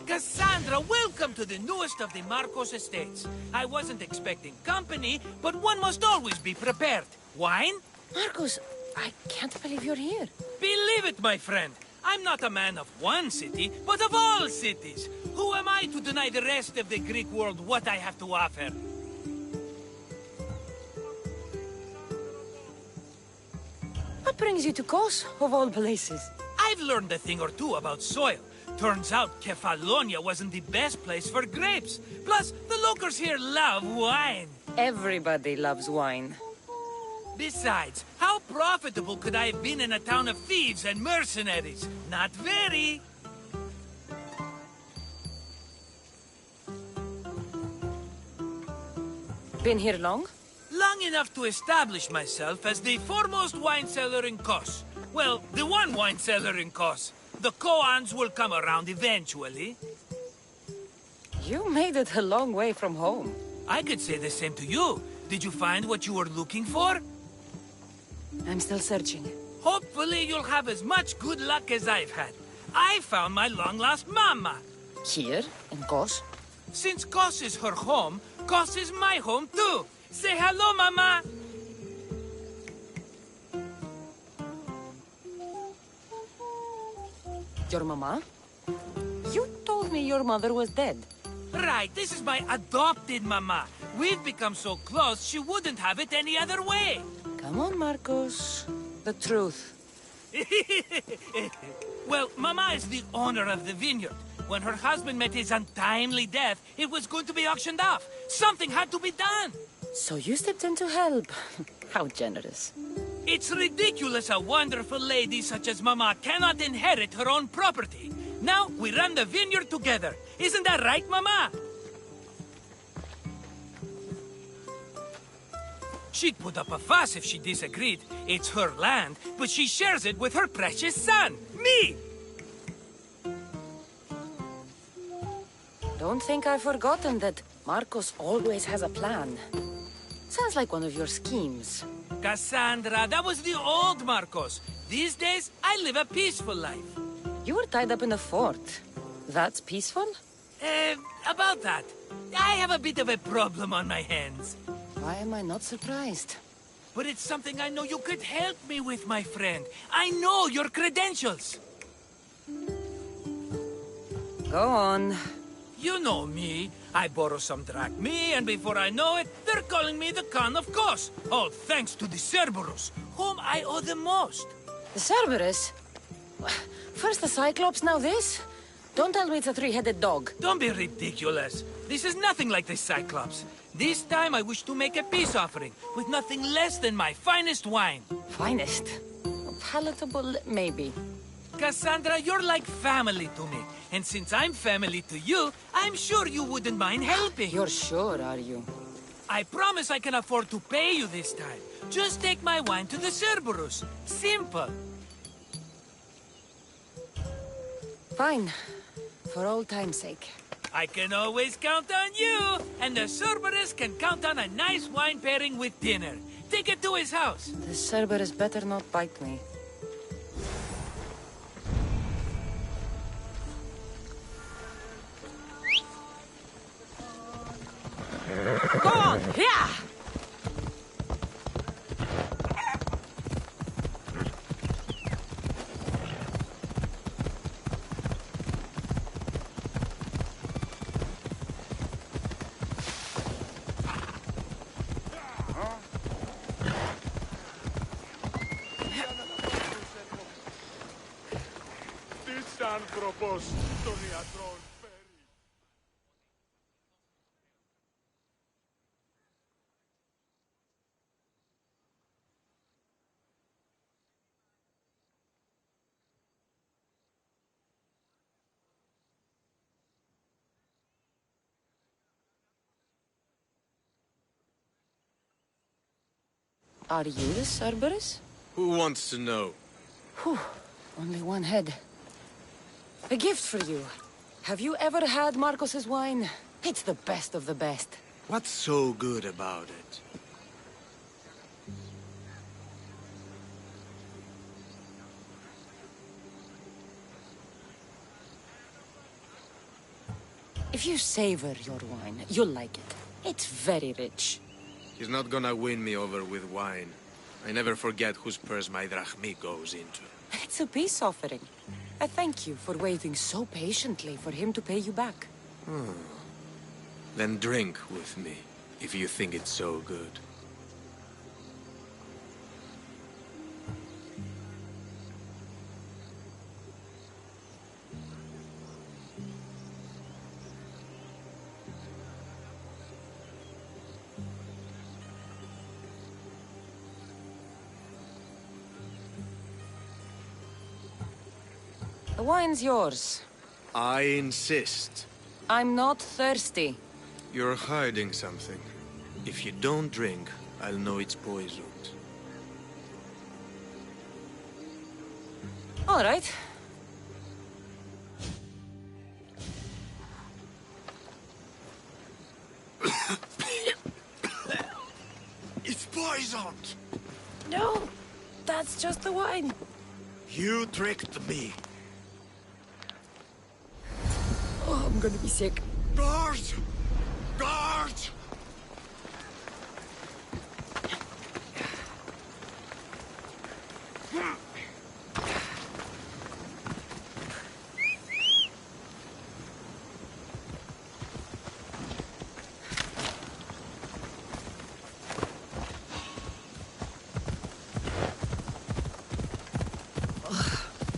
Cassandra, welcome to the newest of the Marcos estates. I wasn't expecting company, but one must always be prepared. Wine? Marcos, I can't believe you're here. Believe it, my friend. I'm not a man of one city, but of all cities. Who am I to deny the rest of the Greek world what I have to offer? What brings you to Kos, of all places? I've learned a thing or two about soil. Turns out Kefalonia wasn't the best place for grapes. Plus, the locals here love wine. Everybody loves wine. Besides, how profitable could I have been in a town of thieves and mercenaries? Not very. Been here long? Long enough to establish myself as the foremost wine seller in Kos. Well, the one wine seller in Kos. The koans will come around eventually. You made it a long way from home. I could say the same to you. Did you find what you were looking for? I'm still searching. Hopefully you'll have as much good luck as I've had. I found my long-lost mama. Here, in Kos? Since Kos is her home, Kos is my home too. Say hello, mama. Your mama? You told me your mother was dead. Right, this is my adopted mama. We've become so close, she wouldn't have it any other way. Come on, Marcos. The truth. Well, mama is the owner of the vineyard. When her husband met his untimely death, it was going to be auctioned off. Something had to be done. So you stepped in to help. How generous. It's ridiculous a wonderful lady such as Mama cannot inherit her own property. Now we run the vineyard together. Isn't that right, Mama? She'd put up a fuss if she disagreed. It's her land, but she shares it with her precious son, me! Don't think I've forgotten that Marcos always has a plan. Sounds like one of your schemes. Cassandra, that was the old Marcos. These days, I live a peaceful life. You were tied up in a fort. That's peaceful? About that. I have a bit of a problem on my hands. Why am I not surprised? But it's something I know you could help me with, my friend. I know your credentials. Go on. You know me. I borrow some drachmae, and before I know it, they're calling me the Khan of Kos. All thanks to the Cerberus, whom I owe the most. The Cerberus? First the Cyclops, now this? Don't tell me it's a three-headed dog. Don't be ridiculous. This is nothing like the Cyclops. This time I wish to make a peace offering, with nothing less than my finest wine. Finest? Palatable, maybe. Cassandra, you're like family to me. And since I'm family to you, I'm sure you wouldn't mind helping. You're sure, are you? I promise I can afford to pay you this time. Just take my wine to the Cerberus. Simple. Fine. For old time's sake. I can always count on you. And the Cerberus can count on a nice wine pairing with dinner. Take it to his house. The Cerberus better not bite me. Go on! Yeah! Της άνθρωπος των ιατρών φέρει. Are you the Cerberus? Who wants to know? Whew, only one head. A gift for you. Have you ever had Marcos's wine? It's the best of the best. What's so good about it? If you savor your wine, you'll like it. It's very rich. He's not gonna win me over with wine. I never forget whose purse my drachmi goes into. It's a peace offering. I thank you for waiting so patiently for him to pay you back. Then drink with me, if you think it's so good. The wine's yours. I insist. I'm not thirsty. You're hiding something. If you don't drink, I'll know it's poisoned. All right. It's poisoned! No, that's just the wine. You tricked me. Oh, I'm gonna be sick. Guards! Guards!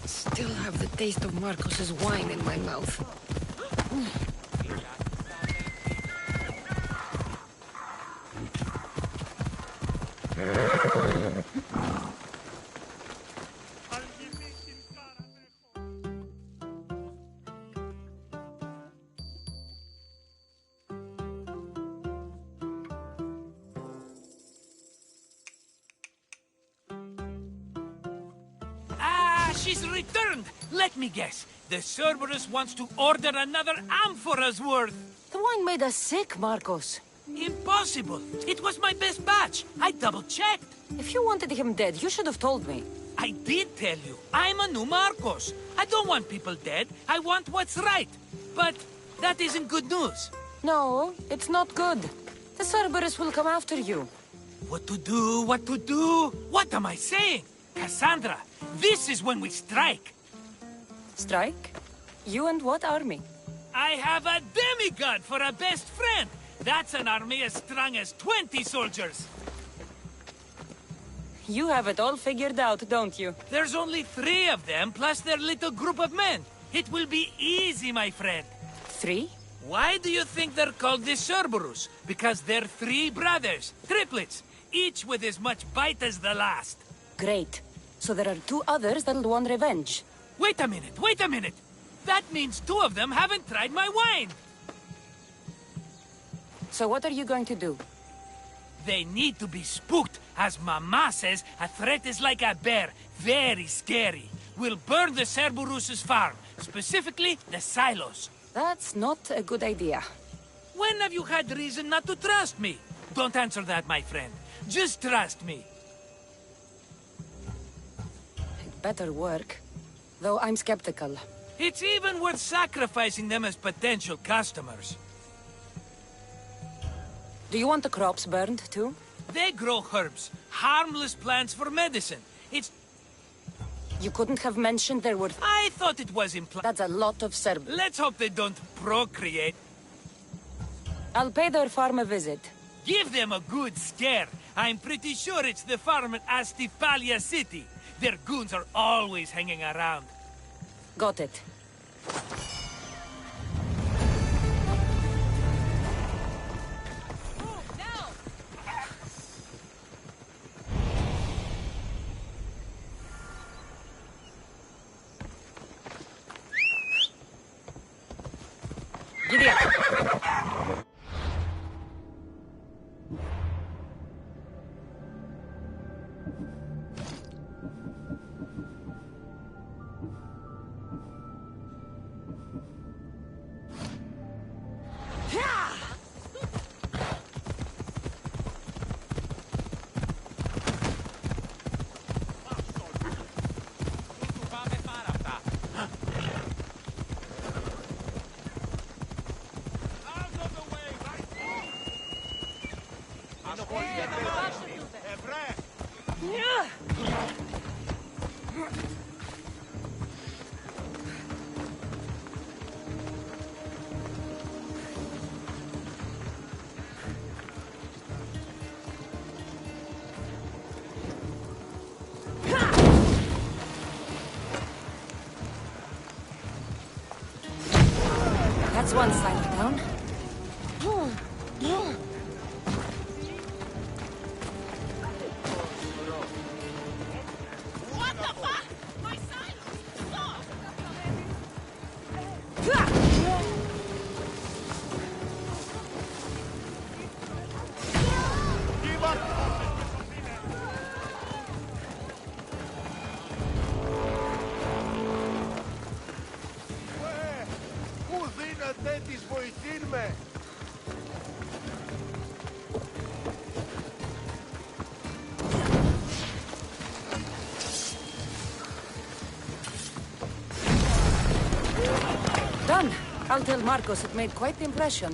Still have the taste of Marcos's wine in my mouth. She's returned! Let me guess. The Cerberus wants to order another amphora's worth. The wine made us sick, Marcos. Impossible. It was my best batch. I double-checked. If you wanted him dead, you should have told me. I did tell you. I'm a new Marcos. I don't want people dead. I want what's right. But that isn't good news. No, it's not good. The Cerberus will come after you. What to do? What to do? What am I saying? Cassandra, this is when we strike. Strike? You and what army? I have a demigod for a best friend. That's an army as strong as 20 soldiers. You have it all figured out, don't you? There's only 3 of them, plus their little group of men. It will be easy, my friend. 3? Why do you think they're called the Cerberus? Because they're 3 brothers, triplets, each with as much bite as the last. Great. So there are 2 others that'll want revenge. Wait a minute, wait a minute! That means 2 of them haven't tried my wine! So what are you going to do? They need to be spooked. As Mama says, a threat is like a bear. Very scary. We'll burn the Cerberus's farm, specifically the silos. That's not a good idea. When have you had reason not to trust me? Don't answer that, my friend. Just trust me. It better work. Though I'm skeptical. It's even worth sacrificing them as potential customers. Do you want the crops burned, too? They grow herbs, harmless plants for medicine. It's... You couldn't have mentioned there were... I thought it was implied. That's a lot of Cerberus. Let's hope they don't procreate. I'll pay their farm a visit. Give them a good scare. I'm pretty sure it's the farm at Astifalia City. Their goons are always hanging around. Got it. Giddy up. That's one silo down. What the fuck? My silo! Stop! Give up! Πού δίνετε της βοηθήν με! Done. I'll tell Marcos it made quite the impression.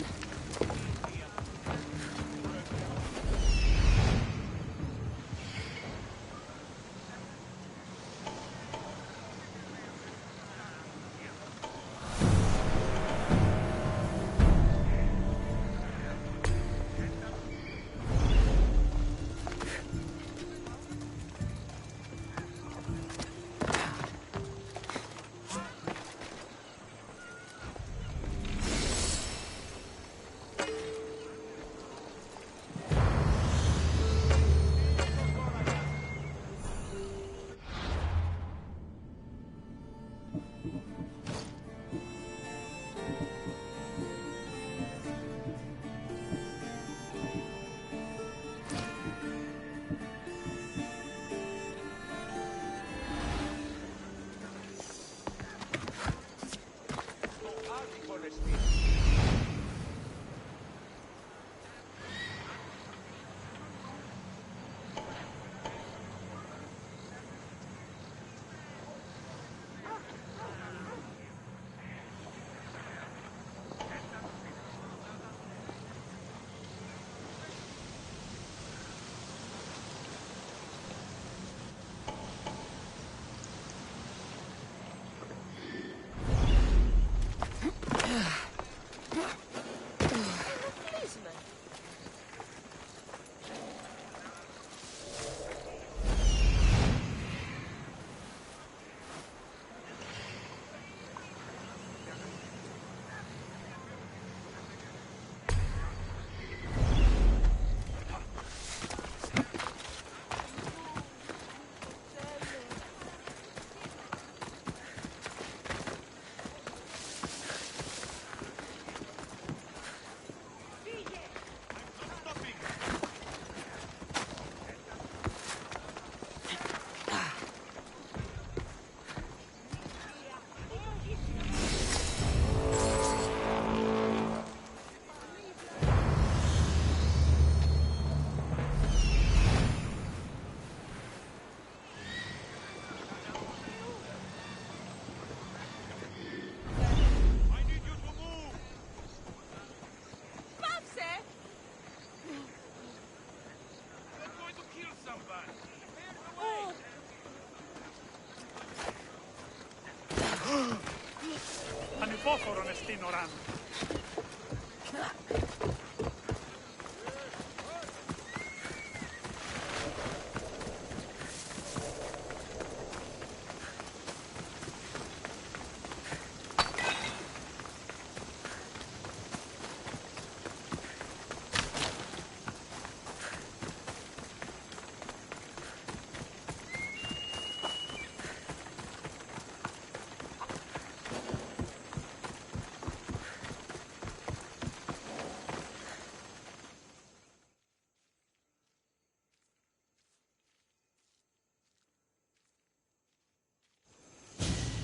Ανυπόφορο με στην ουρά.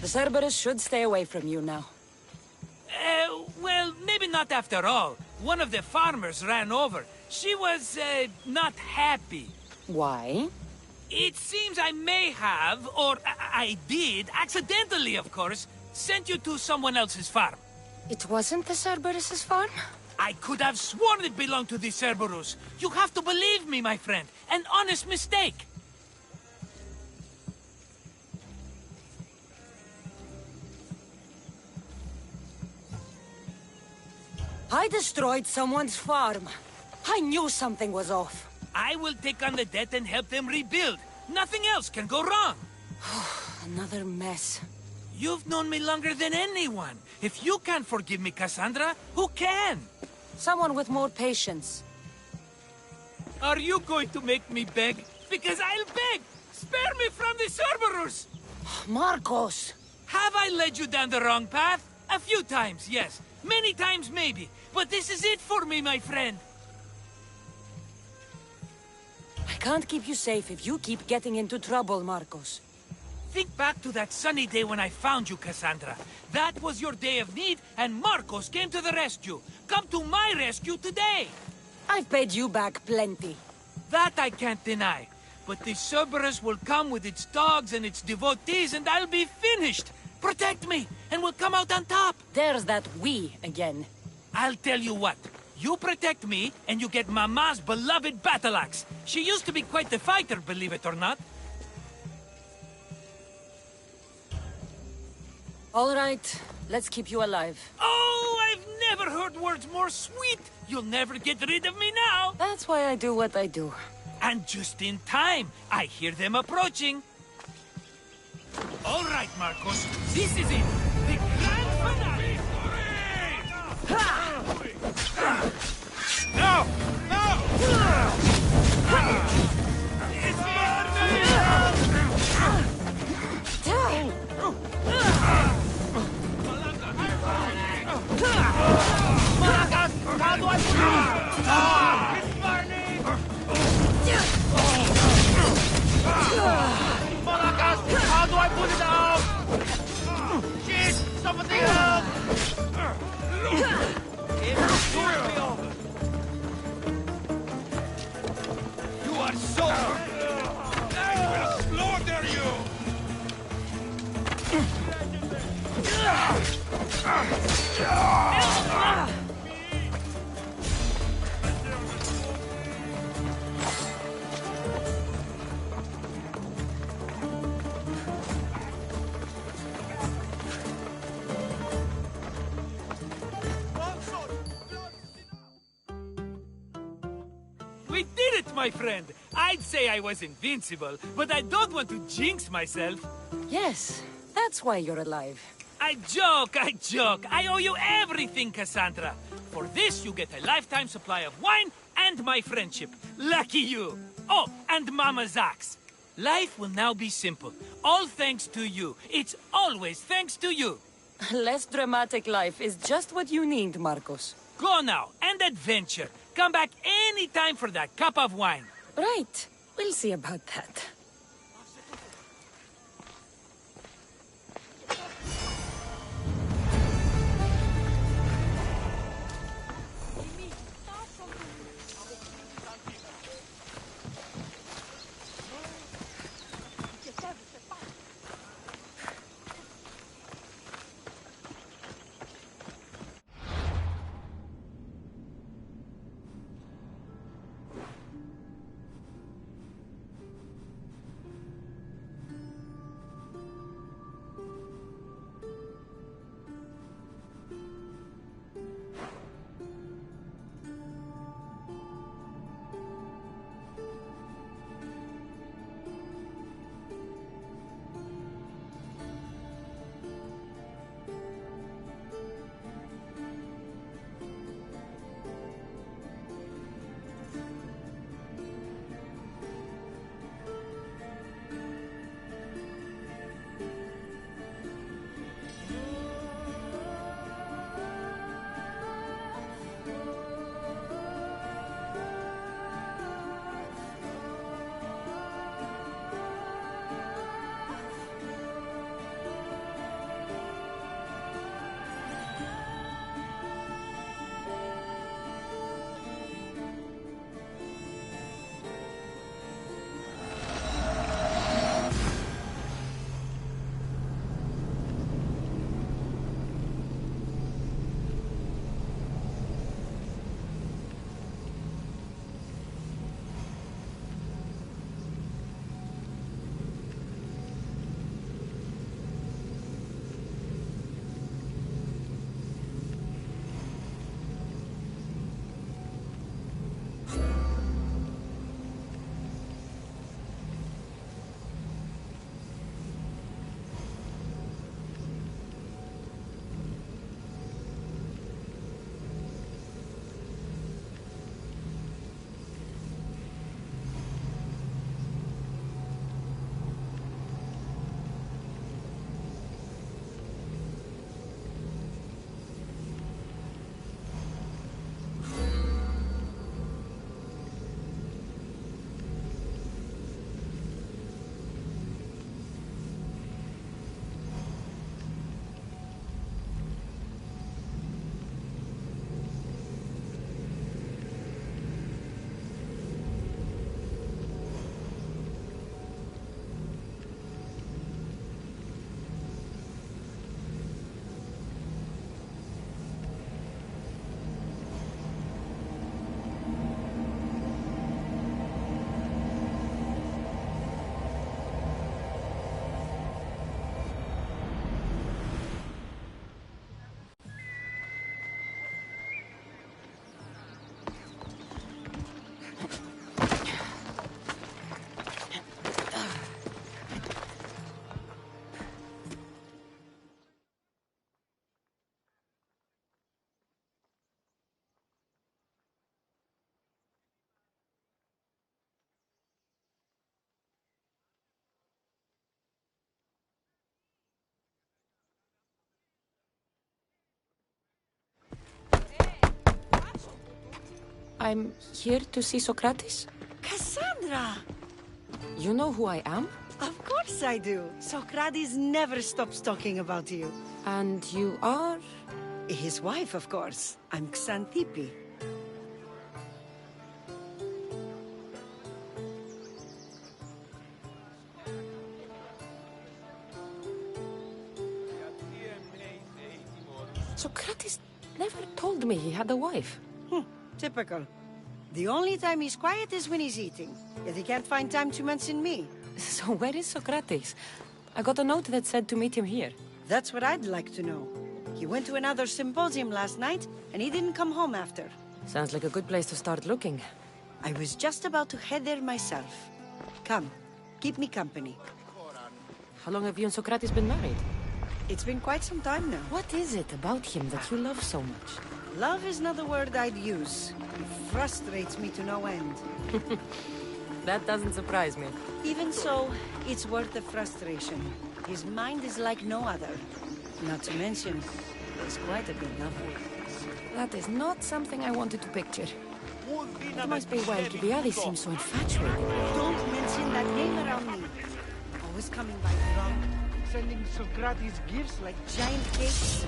The Cerberus should stay away from you now. Well, maybe not after all. One of the farmers ran over. She was, not happy. Why? It seems I may have, or I did, accidentally of course, sent you to someone else's farm. It wasn't the Cerberus's farm? I could have sworn it belonged to the Cerberus. You have to believe me, my friend. An honest mistake. I destroyed someone's farm. I knew something was off. I will take on the debt and help them rebuild. Nothing else can go wrong. Another mess. You've known me longer than anyone. If you can't forgive me, Cassandra, who can? Someone with more patience. Are you going to make me beg? Because I'll beg! Spare me from the Cerberus! Marcos! Have I led you down the wrong path? A few times, yes. Many times, maybe. But this is it for me, my friend. I can't keep you safe if you keep getting into trouble, Marcos. Think back to that sunny day when I found you, Cassandra. That was your day of need, and Marcos came to the rescue. Come to my rescue today! I've paid you back plenty. That I can't deny. But the Cerberus will come with its dogs and its devotees, and I'll be finished. Protect me, and we'll come out on top. There's that we again. I'll tell you what. You protect me, and you get Mama's beloved battle axe. She used to be quite the fighter, believe it or not. All right, let's keep you alive. Oh, I've never heard words more sweet. You'll never get rid of me now. That's why I do what I do. And just in time. I hear them approaching. All right, Marcos. This is it. The grand finale. No! No! It's How do I put it out? Shit! Somebody help! It's soon be over. You are so... I will slaughter you! We did it, my friend! I'd say I was invincible, but I don't want to jinx myself. Yes, that's why you're alive. I joke, I joke. I owe you everything, Cassandra. For this, you get a lifetime supply of wine and my friendship. Lucky you. Oh, and Mama's axe. Life will now be simple. All thanks to you. It's always thanks to you. Less dramatic life is just what you need, Marcos. Go now, and adventure. Come back any time for that cup of wine. Right. We'll see about that. I'm here to see Socrates. Cassandra! You know who I am? Of course I do. Socrates never stops talking about you. And you are? His wife, of course. I'm Xantippe. Socrates never told me he had a wife. Typical. The only time he's quiet is when he's eating. Yet he can't find time to mention me. So where is Socrates? I got a note that said to meet him here. That's what I'd like to know. He went to another symposium last night, and he didn't come home after. Sounds like a good place to start looking. I was just about to head there myself. Come, keep me company. How long have you and Socrates been married? It's been quite some time now. What is it about him that you love so much? Love is not the word I'd use. He frustrates me to no end. That doesn't surprise me. Even so, it's worth the frustration. His mind is like no other. Not to mention, he's quite a good lover. That is not something I wanted to picture. It must be why Alcibiades seems so infatuated. Don't mention that name around me. Always coming by drunk, sending Socrates gifts like giant cakes.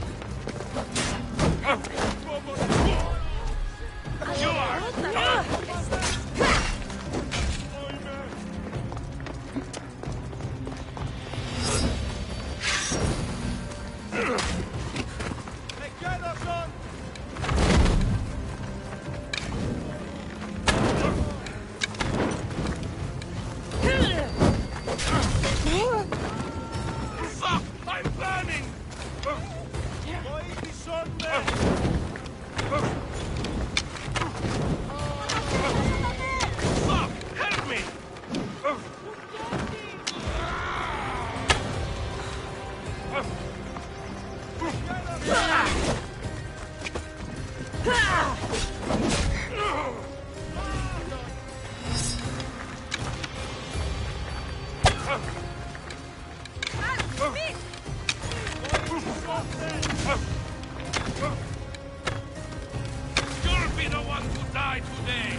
I'm burning! Help me! You'll be the one to die today!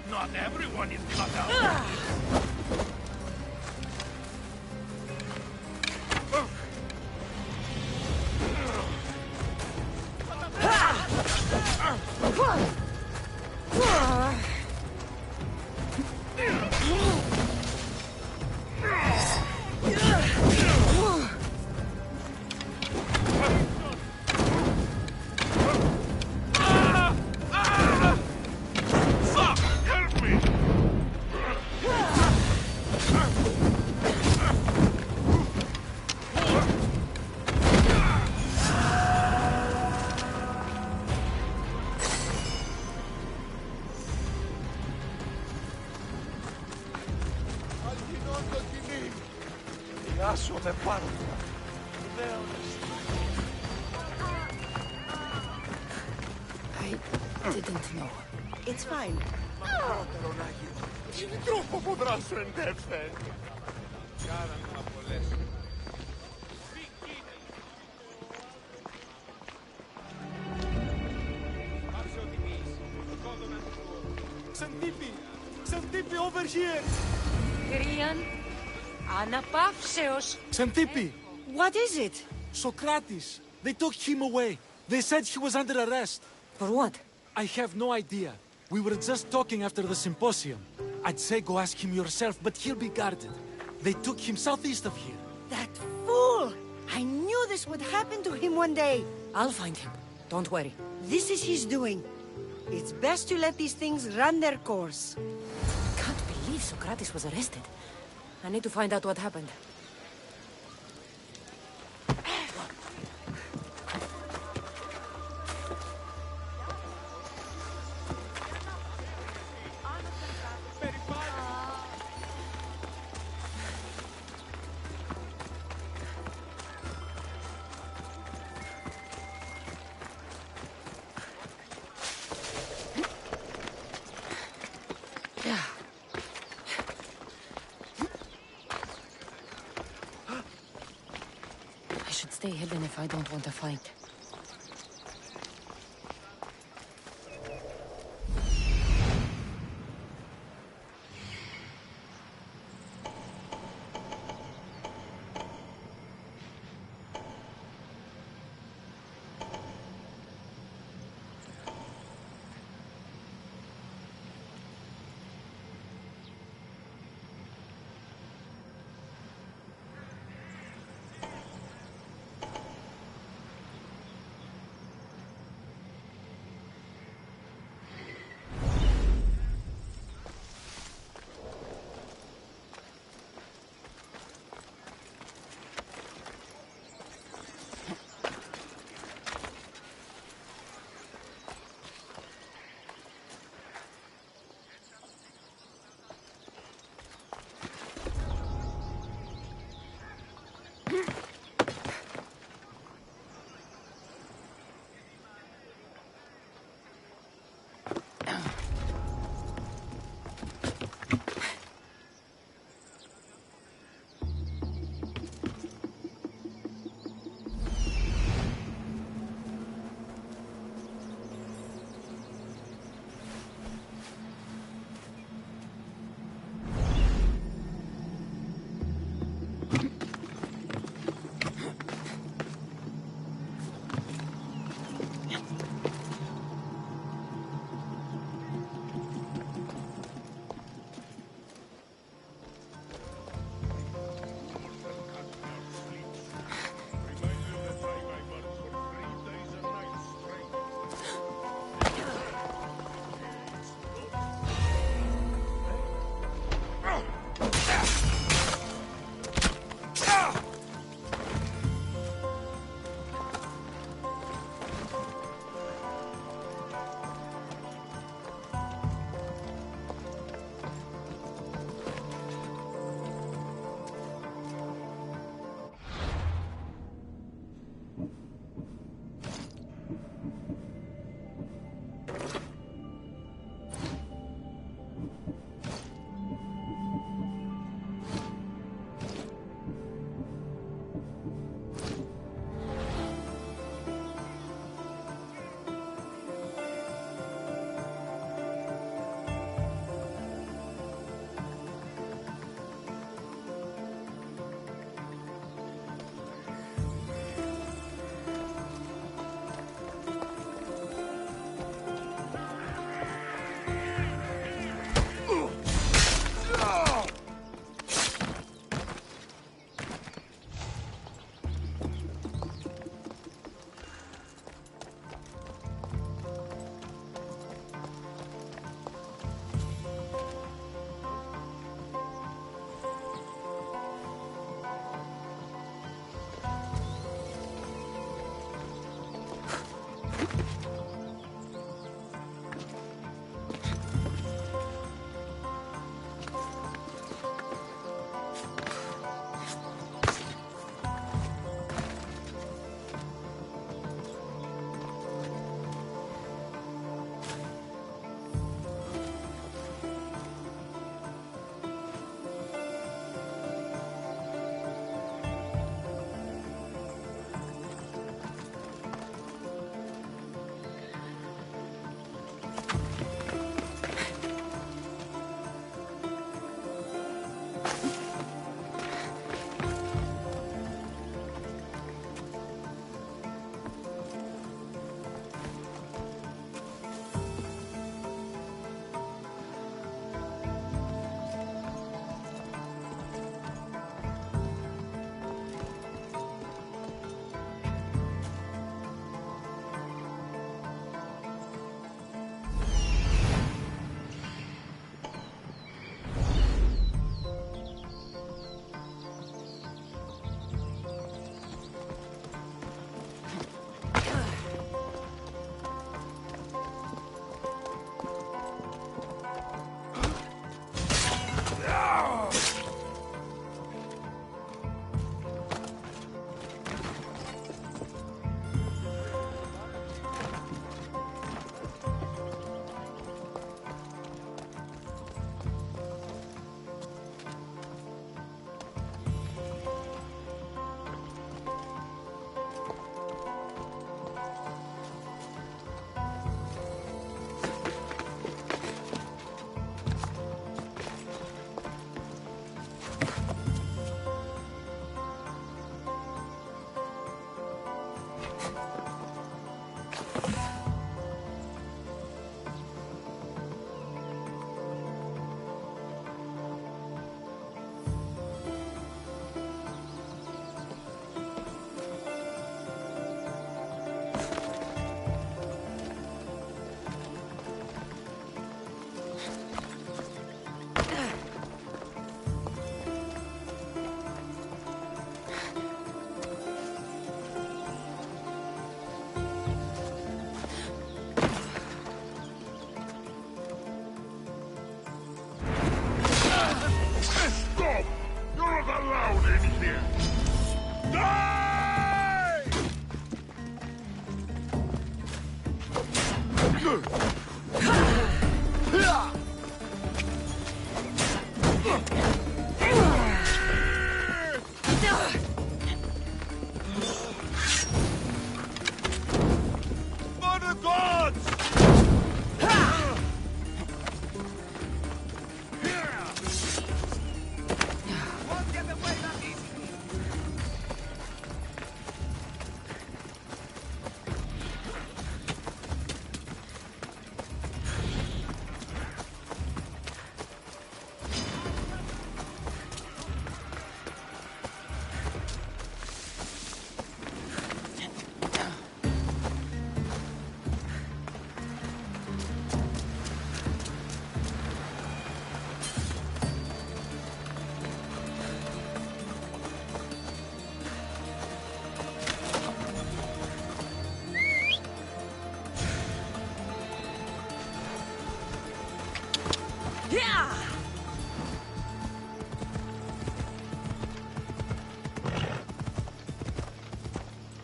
Not everyone is cut out for this. Fuck! Help me! I didn't know. It's fine. Xantippe, over here! Krian, anapavseos. Xantippe! What is it? Socrates! They took him away. They said he was under arrest. For what? I have no idea. We were just talking after the symposium. I'd say go ask him yourself, but he'll be guarded. They took him southeast of here. That fool! I knew this would happen to him one day. I'll find him. Don't worry. This is his doing. It's best to let these things run their course. Can't believe Socrates was arrested. I need to find out what happened. I should stay hidden if I don't want to fight. Stop! You're not allowed in here! Die! For the gods! Won't get away that easily.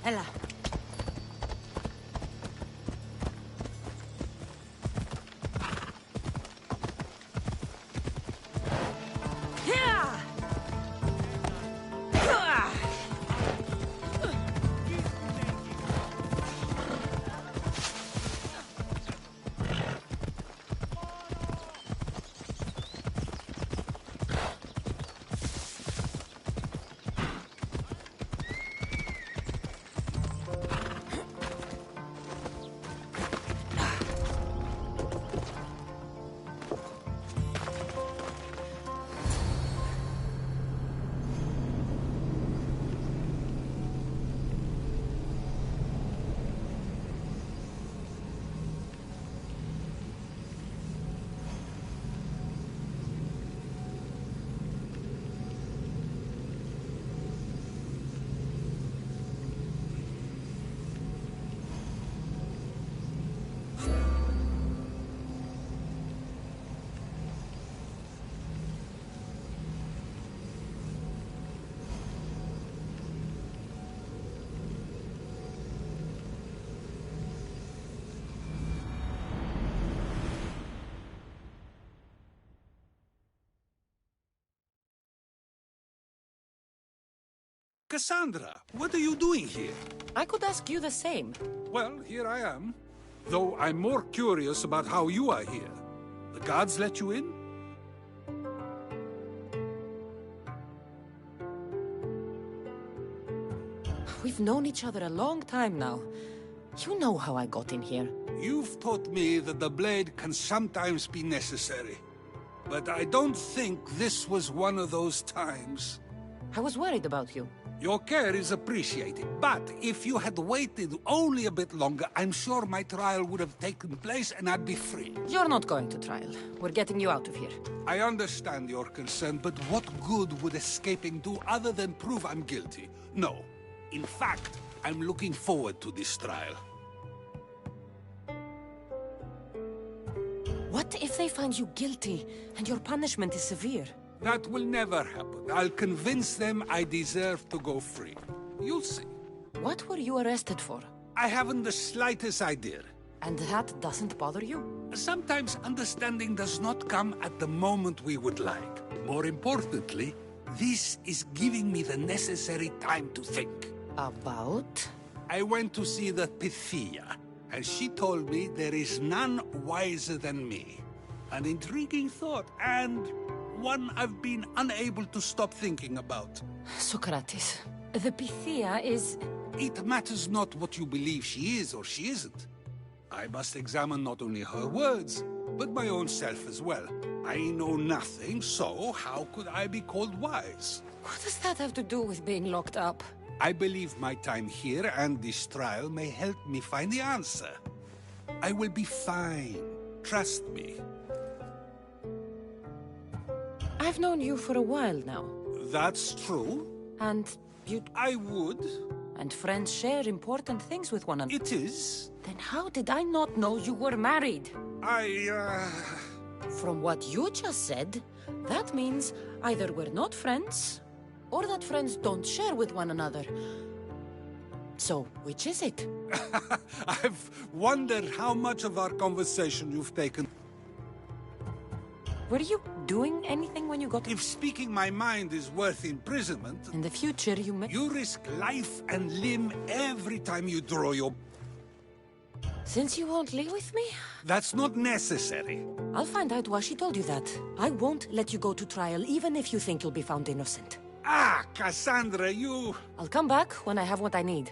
Ella. Cassandra, what are you doing here? I could ask you the same. Well, here I am. Though I'm more curious about how you are here. The guards let you in? We've known each other a long time now. You know how I got in here. You've taught me that the blade can sometimes be necessary. But I don't think this was one of those times. I was worried about you. Your care is appreciated, but if you had waited only a bit longer, I'm sure my trial would have taken place and I'd be free. You're not going to trial. We're getting you out of here. I understand your concern, but what good would escaping do other than prove I'm guilty? No. In fact, I'm looking forward to this trial. What if they find you guilty and your punishment is severe? That will never happen. I'll convince them I deserve to go free. You'll see. What were you arrested for? I haven't the slightest idea. And that doesn't bother you? Sometimes understanding does not come at the moment we would like. More importantly, this is giving me the necessary time to think. About? I went to see the Pythia, and she told me there is none wiser than me. An intriguing thought, and one I've been unable to stop thinking about. Socrates, the Pythia is... It matters not what you believe she is or she isn't. I must examine not only her words, but my own self as well. I know nothing, so how could I be called wise? What does that have to do with being locked up? I believe my time here and this trial may help me find the answer. I will be fine. Trust me. I've known you for a while now. That's true. And you... I would. And friends share important things with one another. It is. Then how did I not know you were married? From what you just said, that means either we're not friends, or that friends don't share with one another. So, which is it? I've wondered how much of our conversation you've taken. Were you doing anything when you got... If speaking my mind is worth imprisonment, In the future, you may... you risk life and limb every time you draw your... Since you won't leave with me, That's not necessary. I'll find out why she told you that. I won't let you go to trial, even if you think you'll be found innocent. Ah, Cassandra, you... I'll come back when I have what I need.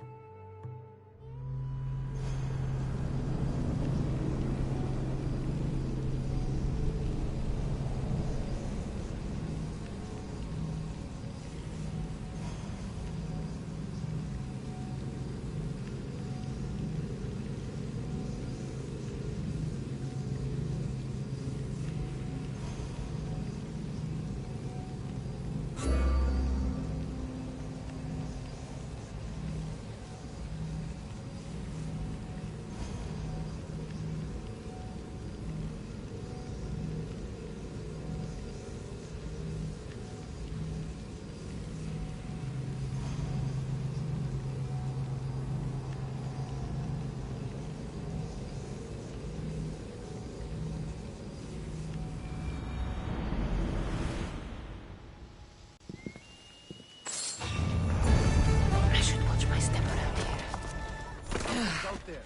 I should watch my step around here. Out there.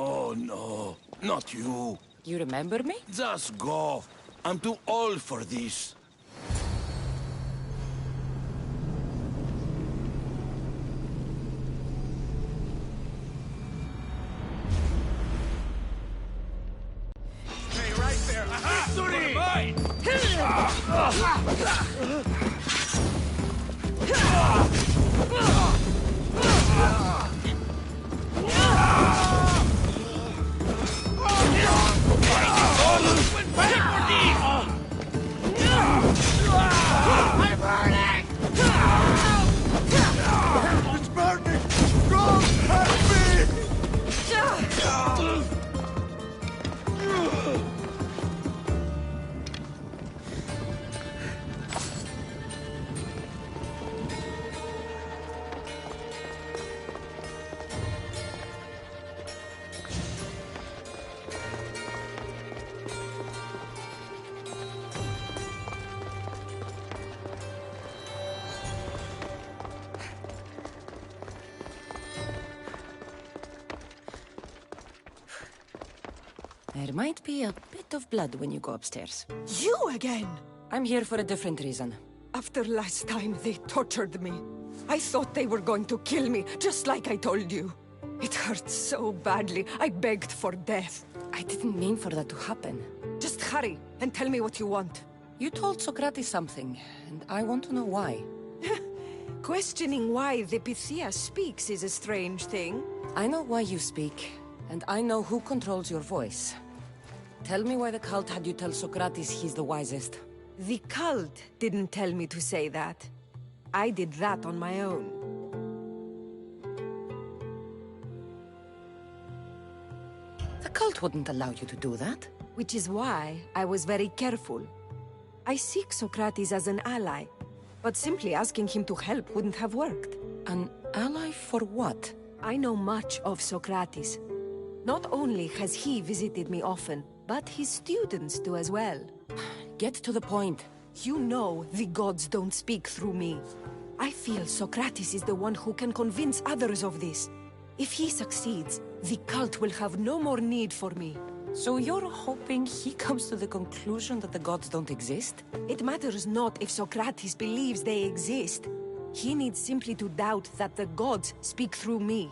Oh, no. Not you. You remember me? Just go. I'm too old for this. Hey, right there. Victory! There might be a bit of blood when you go upstairs. You again? I'm here for a different reason. After last time, they tortured me. I thought they were going to kill me, just like I told you. It hurt so badly, I begged for death. I didn't mean for that to happen. Just hurry, and tell me what you want. You told Socrates something, and I want to know why. Questioning why the Pythia speaks is a strange thing. I know why you speak, and I know who controls your voice. Tell me why the cult had you tell Socrates he's the wisest. The cult didn't tell me to say that. I did that on my own. The cult wouldn't allow you to do that. Which is why I was very careful. I seek Socrates as an ally, but simply asking him to help wouldn't have worked. An ally for what? I know much of Socrates. Not only has he visited me often, but his students do as well. Get to the point. You know the gods don't speak through me. I feel Socrates is the one who can convince others of this. If he succeeds, the cult will have no more need for me. So you're hoping he comes to the conclusion that the gods don't exist? It matters not if Socrates believes they exist. He needs simply to doubt that the gods speak through me.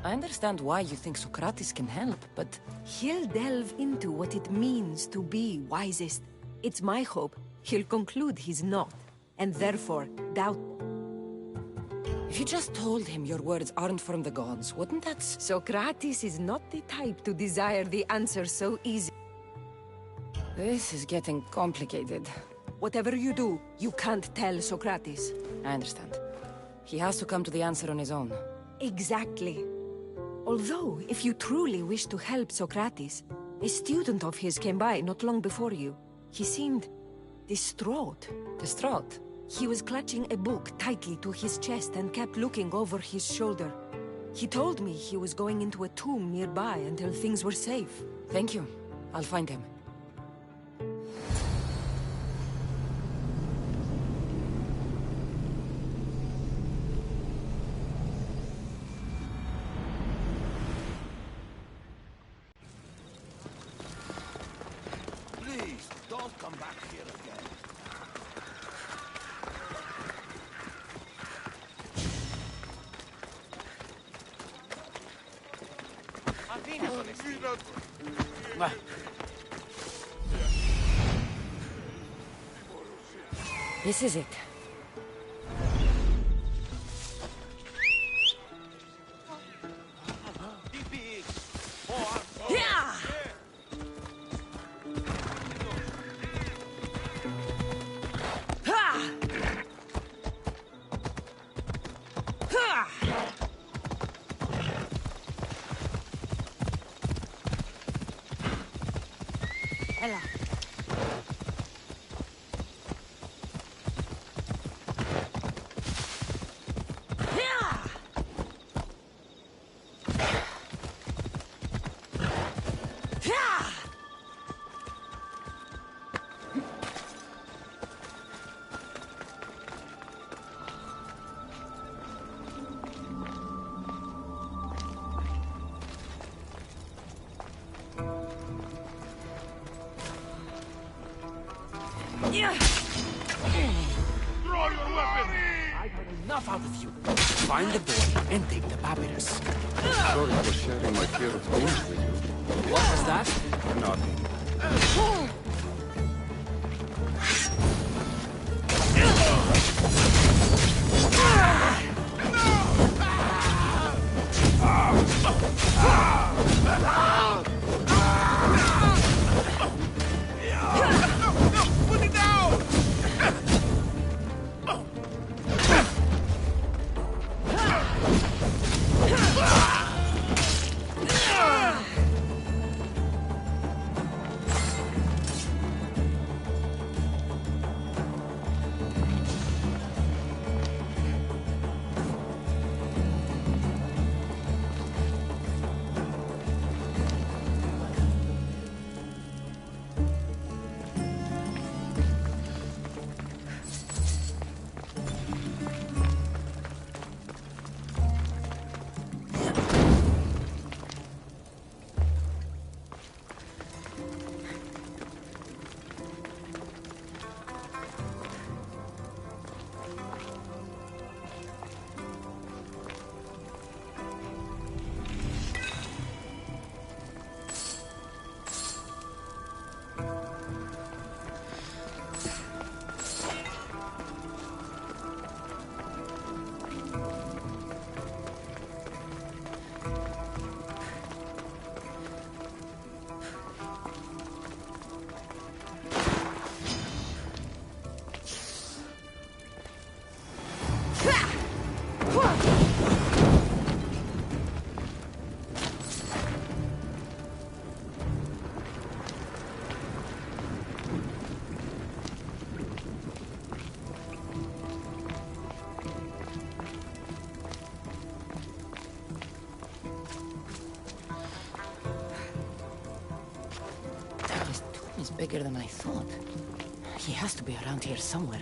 I understand why you think Socrates can help, but... He'll delve into what it means to be wisest. It's my hope he'll conclude he's not, and therefore doubt. If you just told him your words aren't from the gods, wouldn't that... Socrates is not the type to desire the answer so easy. This is getting complicated. Whatever you do, you can't tell Socrates. I understand. He has to come to the answer on his own. Exactly. Although, if you truly wish to help Socrates, a student of his came by not long before you. He seemed distraught. Distraught? He was clutching a book tightly to his chest and kept looking over his shoulder. He told me he was going into a tomb nearby until things were safe. Thank you. I'll find him. Please, don't come back here again. This is it. Ella. Draw your weapon! I got enough out of you. Find the boy and take the papyrus. Sorry for sharing my fear of things with you. What was that? Nothing. Put it down! bigger than I thought. He has to be around here somewhere.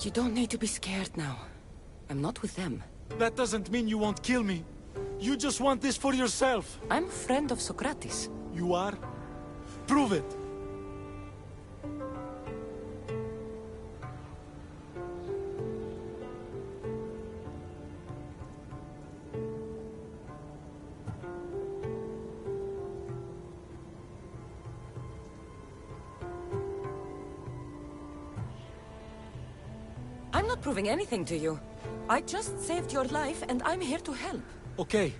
You don't need to be scared now. I'm not with them. That doesn't mean you won't kill me. You just want this for yourself. I'm a friend of Socrates. You are? Prove it. I'm not proving anything to you. I just saved your life, and I'm here to help. Okay,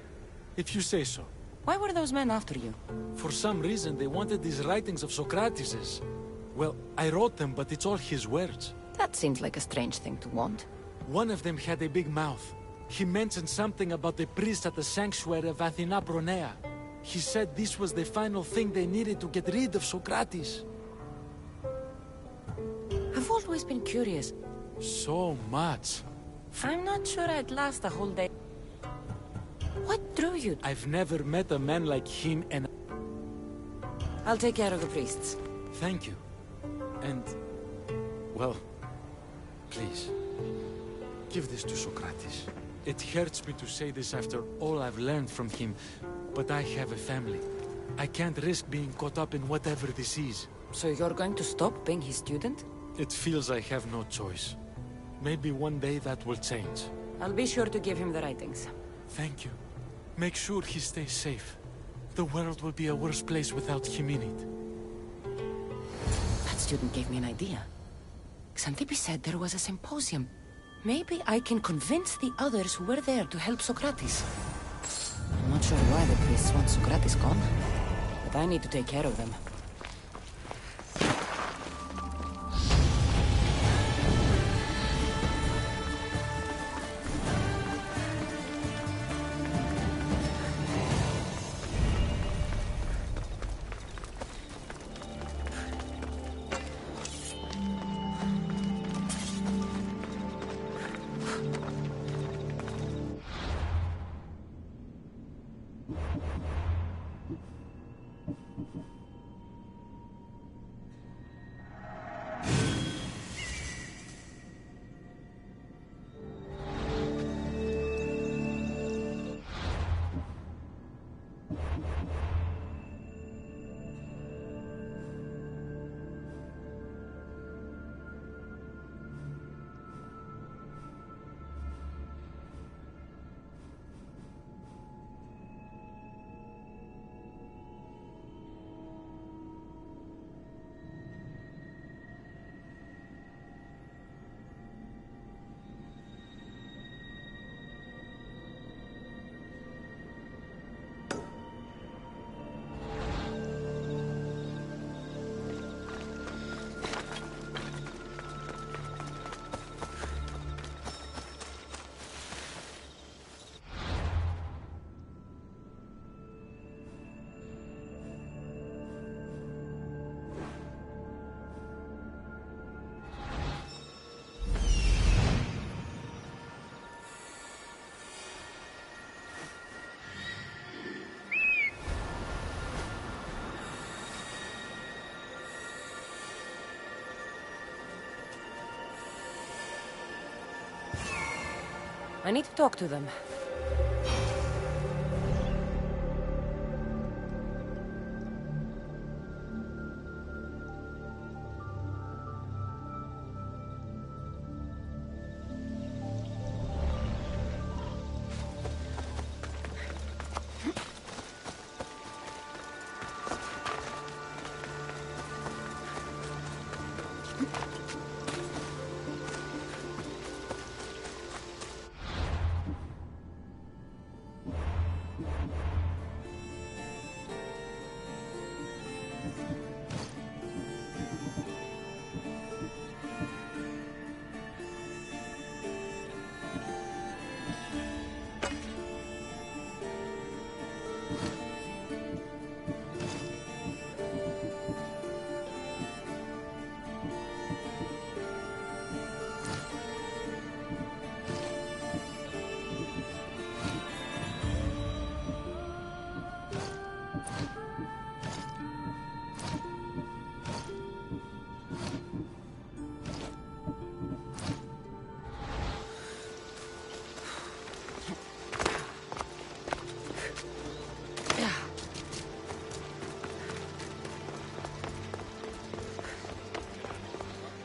if you say so. Why were those men after you? For some reason, they wanted these writings of Socrates's. Well, I wrote them, but it's all his words. That seems like a strange thing to want. One of them had a big mouth. He mentioned something about the priest at the sanctuary of Athena Pronea. He said this was the final thing they needed to get rid of Socrates. I've always been curious. So much. I'm not sure I'd last a whole day. What drew you? I've never met a man like him, and... I'll take care of the priests. Thank you. And... well... please... give this to Socrates. It hurts me to say this after all I've learned from him, but I have a family. I can't risk being caught up in whatever this is. So you're going to stop being his student? It feels I have no choice. Maybe one day that will change. I'll be sure to give him the writings. Thank you. Make sure he stays safe. The world will be a worse place without him in it. That student gave me an idea. Xanthippe said there was a symposium. Maybe I can convince the others who were there to help Socrates. I'm not sure why the priests want Socrates gone, but I need to take care of them. I need to talk to them.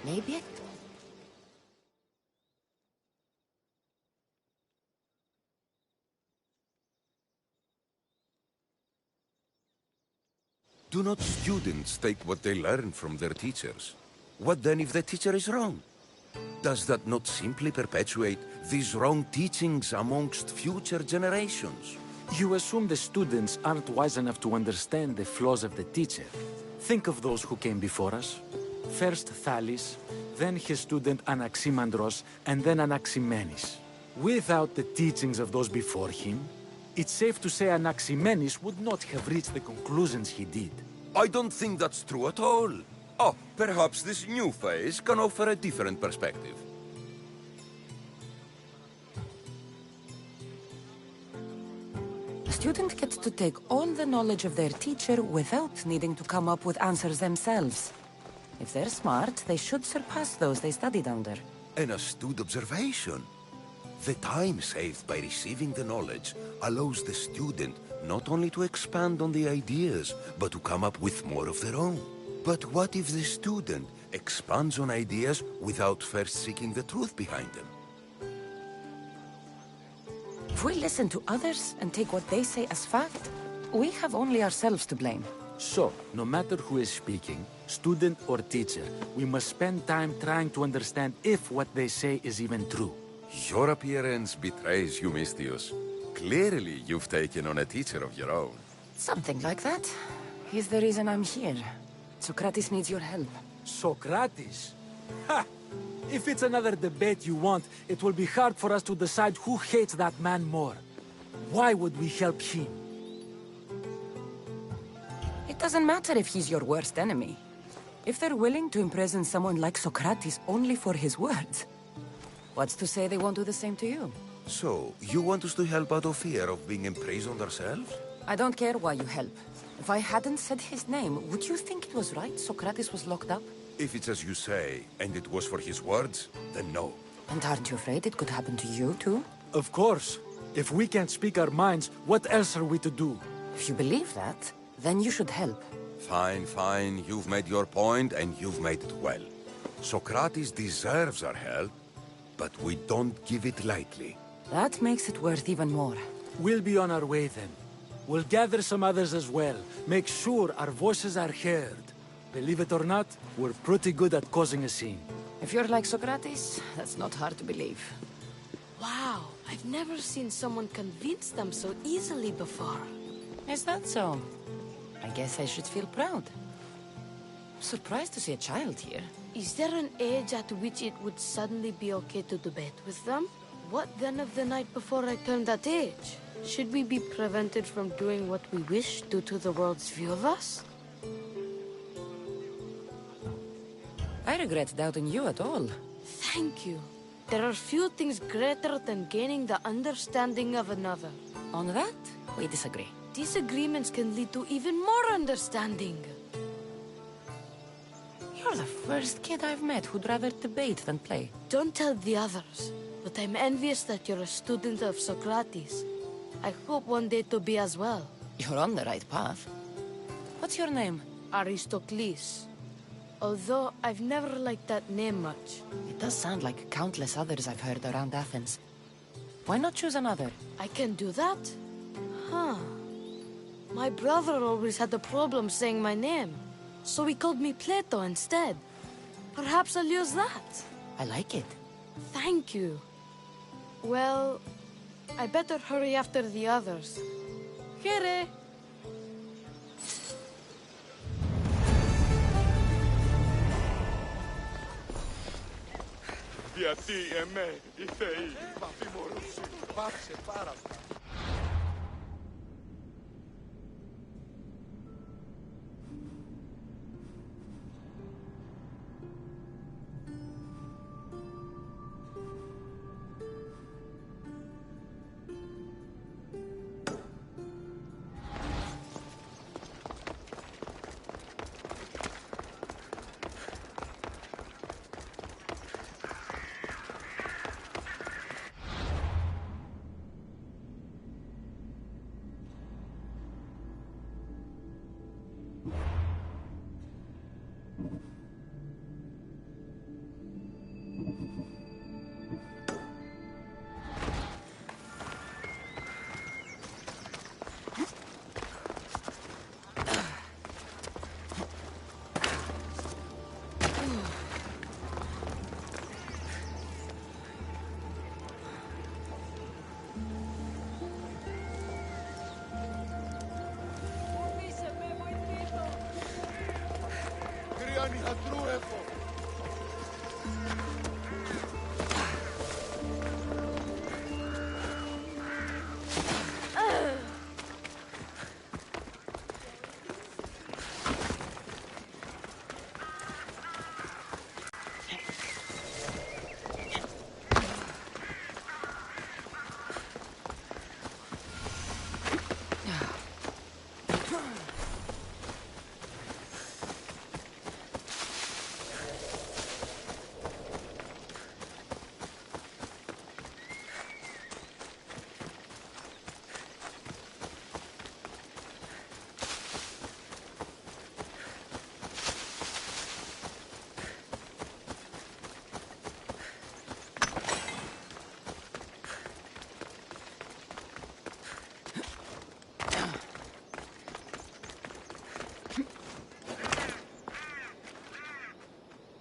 Maybe Do not students take what they learn from their teachers? What then if the teacher is wrong? Does that not simply perpetuate these wrong teachings amongst future generations? You assume the students aren't wise enough to understand the flaws of the teacher. Think of those who came before us. First Thalis, then his student Anaximandros, and then Anaximenes. Without the teachings of those before him, it's safe to say Anaximenes would not have reached the conclusions he did. I don't think that's true at all. Oh, perhaps this new phase can offer a different perspective. a student gets to take all the knowledge of their teacher without needing to come up with answers themselves. If they're smart, they should surpass those they studied under. An astute observation. The time saved by receiving the knowledge allows the student not only to expand on the ideas, but to come up with more of their own. But what if the student expands on ideas without first seeking the truth behind them? If we listen to others and take what they say as fact, we have only ourselves to blame. So, no matter who is speaking, student or teacher, we must spend time trying to understand if what they say is even true. Your appearance betrays you, Mystius. Clearly, you've taken on a teacher of your own. Something like that. He's the reason I'm here. Socrates needs your help. Socrates? Ha! If it's another debate you want, it will be hard for us to decide who hates that man more. Why would we help him? It doesn't matter if he's your worst enemy. If they're willing to imprison someone like Socrates only for his words, what's to say they won't do the same to you? So, you want us to help out of fear of being imprisoned ourselves? I don't care why you help. If I hadn't said his name, would you think it was right Socrates was locked up? If it's as you say, and it was for his words, then no. And aren't you afraid it could happen to you, too? Of course. If we can't speak our minds, what else are we to do? If you believe that, then you should help. Fine, fine. You've made your point, and you've made it well. Socrates deserves our help, but we don't give it lightly. That makes it worth even more. We'll be on our way then. We'll gather some others as well. Make sure our voices are heard. Believe it or not, we're pretty good at causing a scene. If you're like Socrates, that's not hard to believe. Wow, I've never seen someone convince them so easily before. Is that so? I guess I should feel proud. I'm surprised to see a child here. Is there an age at which it would suddenly be okay to debate with them? What then of the night before I turned that age? Should we be prevented from doing what we wish due to the world's view of us? I regret doubting you at all. Thank you. There are few things greater than gaining the understanding of another. On that, we disagree. Disagreements can lead to even more understanding. You're the first kid I've met who'd rather debate than play. Don't tell the others. But I'm envious that you're a student of Socrates. I hope one day to be as well. You're on the right path. What's your name? Aristocles. Although I've never liked that name much. It does sound like countless others I've heard around Athens. Why not choose another? I can do that? Huh. My brother always had a problem saying my name, so he called me Plato instead. Perhaps I'll use that. I like it. Thank you. Well, I better hurry after the others. Here. Γιατί εμέ, οι θεοί, παθήμωρος, πάψε πάρα αυτά.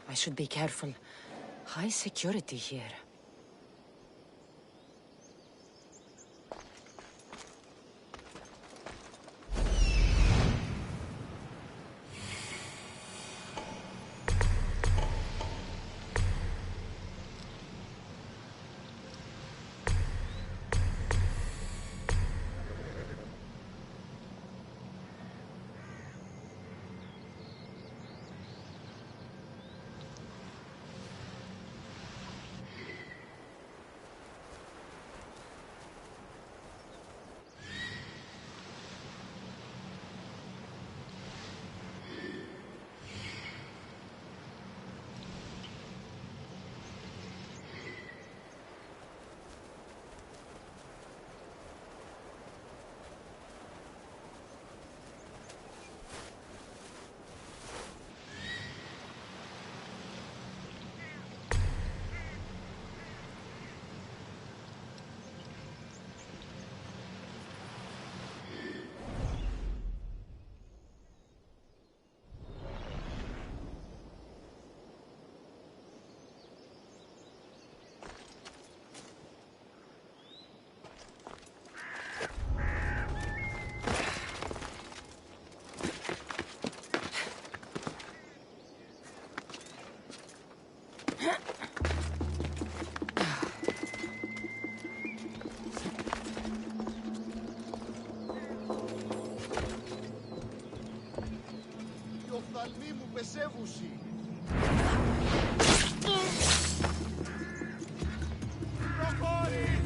I should be careful. High security here. οφθαλμοί μου πεσεύουσι. Προχώρη!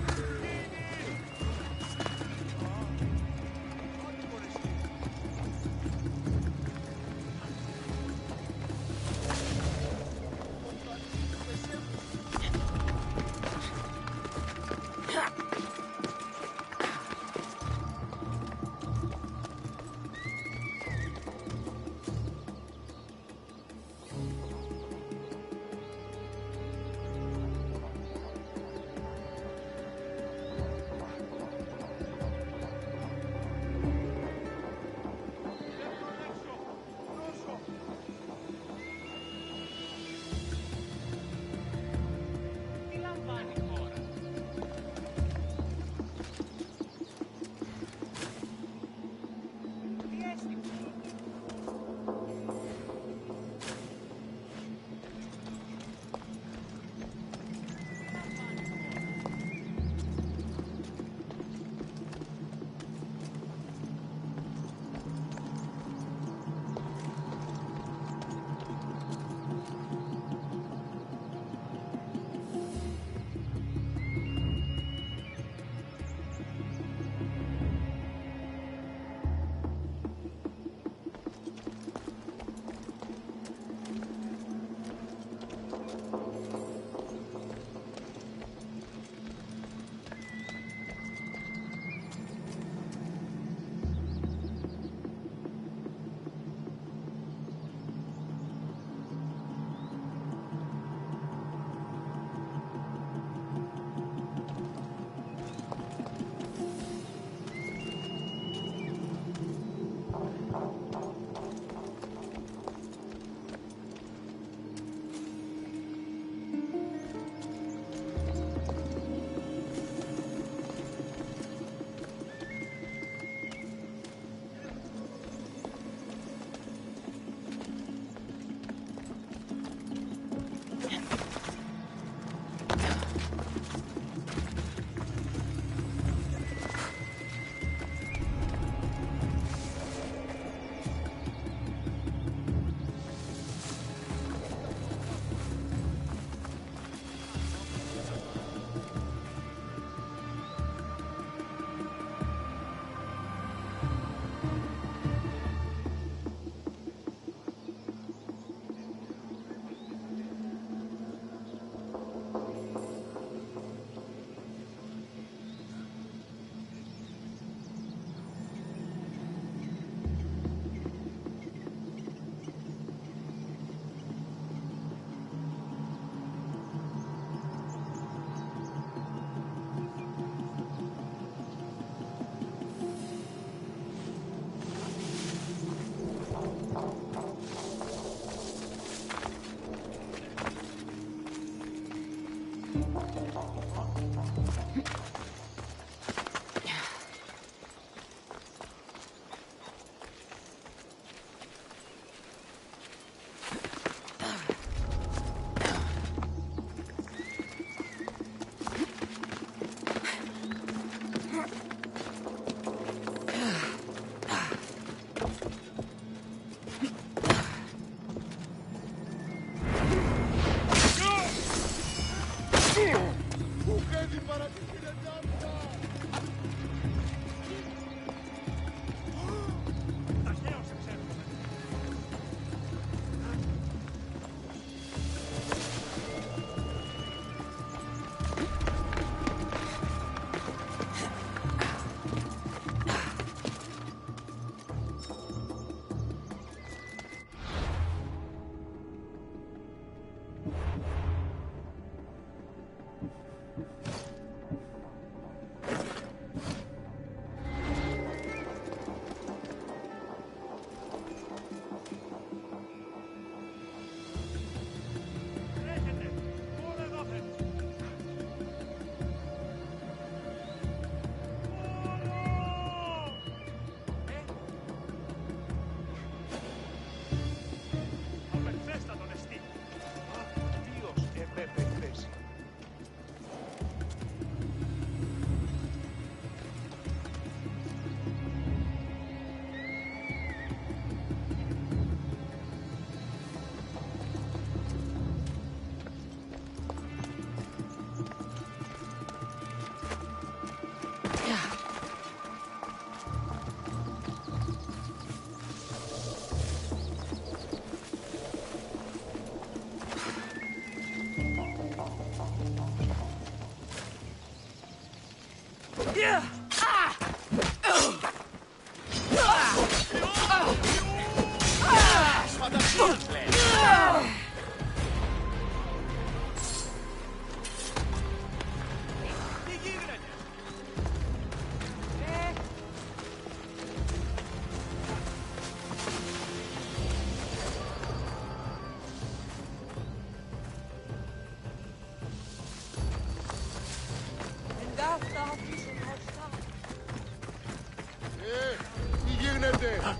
Τι γίνεται?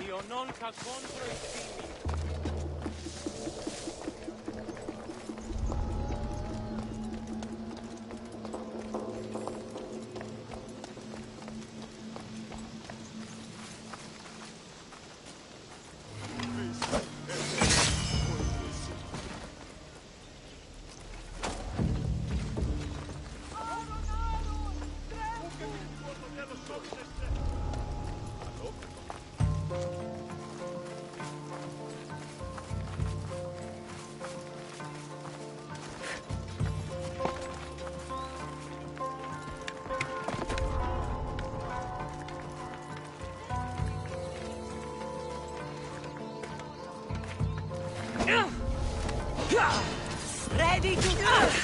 Ιωνών κακών προηθήνει. Ready to go!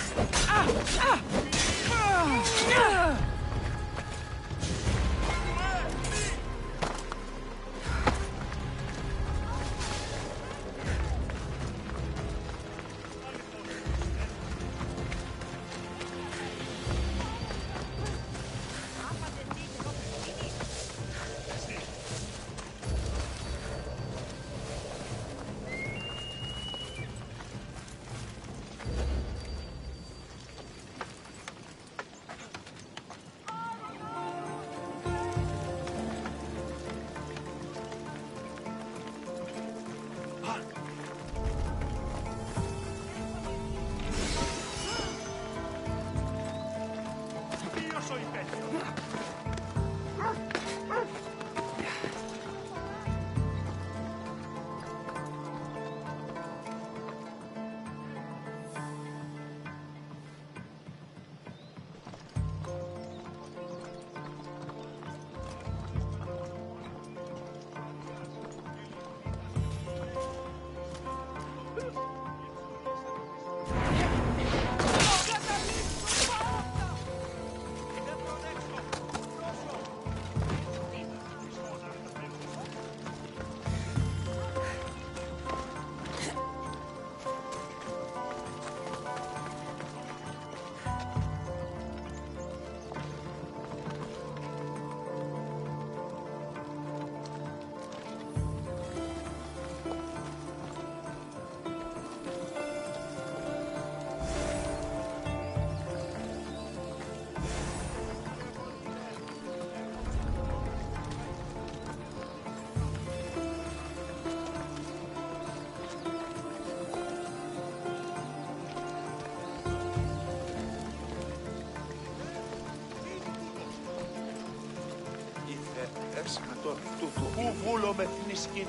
αυτόν, του βούλο με θνησκήν.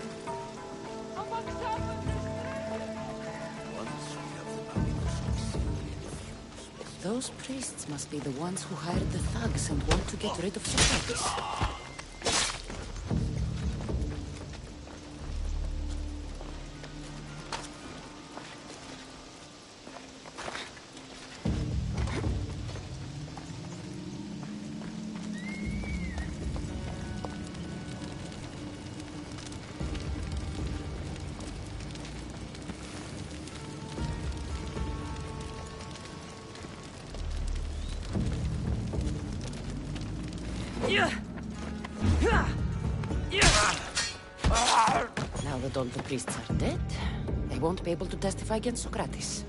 Those priests must be the ones who hired the thugs and want to get rid of Socrates. Now that all the priests are dead, they won't be able to testify against Socrates.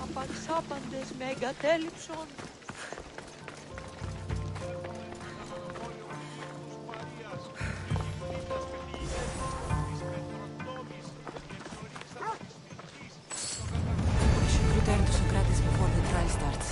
Απαξάπαντες με εγκατέλειψον. We should return to Socrates before the trial starts.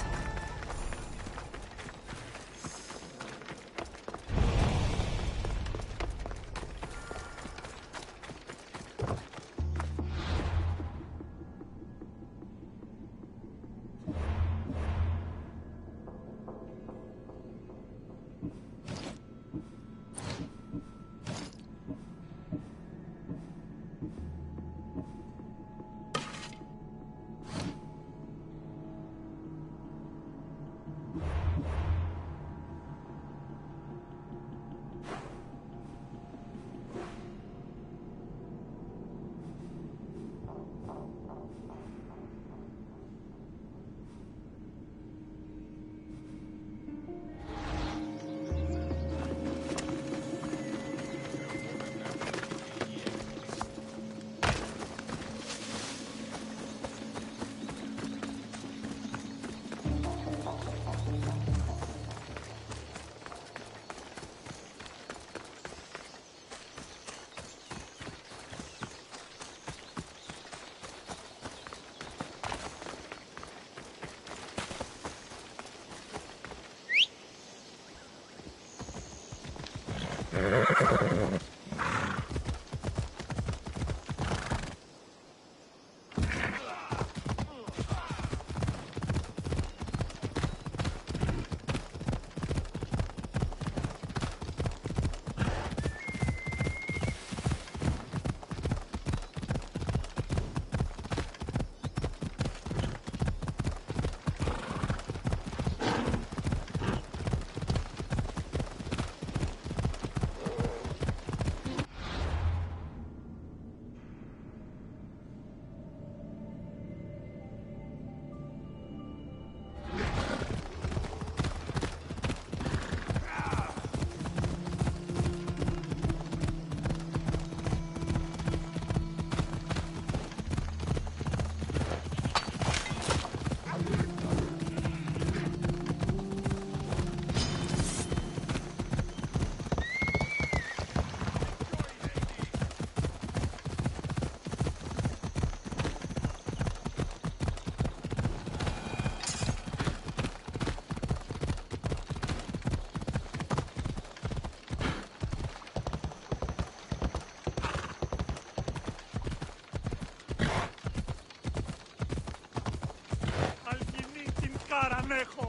Caramejo!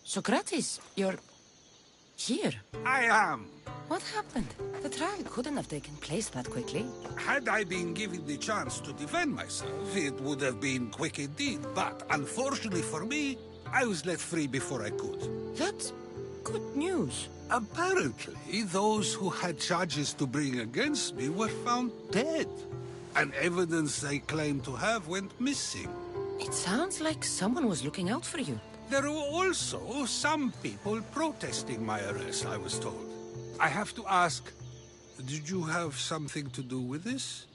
Socrates, you're... Here? I am. What happened? The trial couldn't have taken place that quickly. Had I been given the chance to defend myself, it would have been quick indeed. But unfortunately for me, I was let free before I could. That's good news. Apparently, those who had charges to bring against me were found dead. And evidence they claimed to have went missing. It sounds like someone was looking out for you. There were also some people protesting my arrest, I was told. I have to ask, did you have something to do with this?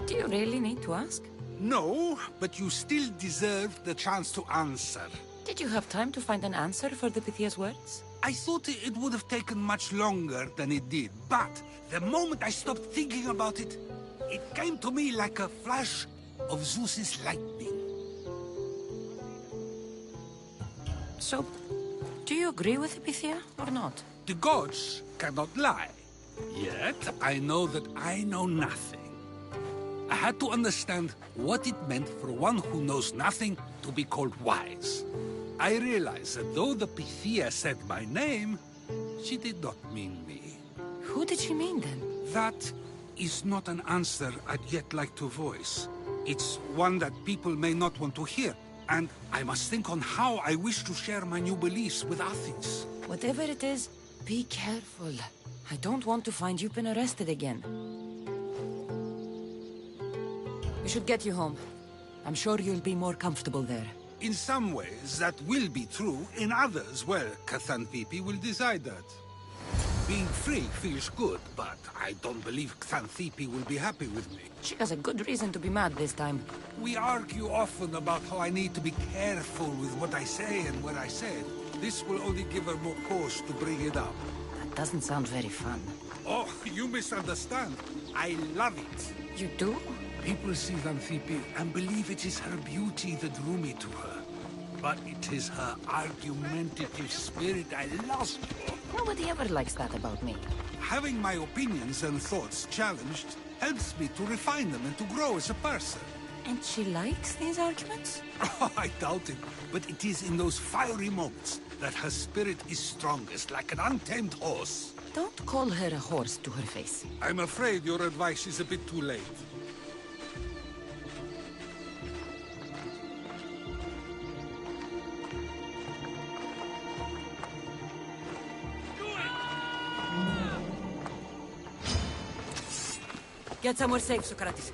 Do you really need to ask? No, but you still deserve the chance to answer. Did you have time to find an answer for the Pythia's words? I thought it would have taken much longer than it did, but the moment I stopped thinking about it, it came to me like a flash of Zeus's lightning. So, do you agree with the Pythia or not? The gods cannot lie. Yet, I know that I know nothing. I had to understand what it meant for one who knows nothing to be called wise. I realized that though the Pythia said my name, she did not mean me. Who did she mean then? That is not an answer I'd yet like to voice. It's one that people may not want to hear, and I must think on how I wish to share my new beliefs with Athens. Whatever it is, be careful. I don't want to find you've been arrested again. We should get you home. I'm sure you'll be more comfortable there. In some ways, that will be true. In others, well, Xanthippe will decide that. Being free feels good, but I don't believe Xanthippe will be happy with me. She has a good reason to be mad this time. We argue often about how I need to be careful with what I say and what I said. This will only give her more cause to bring it up. That doesn't sound very fun. Oh, you misunderstand. I love it. You do? People see Xanthippe and believe it is her beauty that drew me to her. But it is her argumentative spirit I lost for. Nobody ever likes that about me. Having my opinions and thoughts challenged helps me to refine them and to grow as a person. And she likes these arguments? Oh, I doubt it. But it is in those fiery moments that her spirit is strongest, like an untamed horse. Don't call her a horse to her face. I'm afraid your advice is a bit too late. Get somewhere safe, Socrates.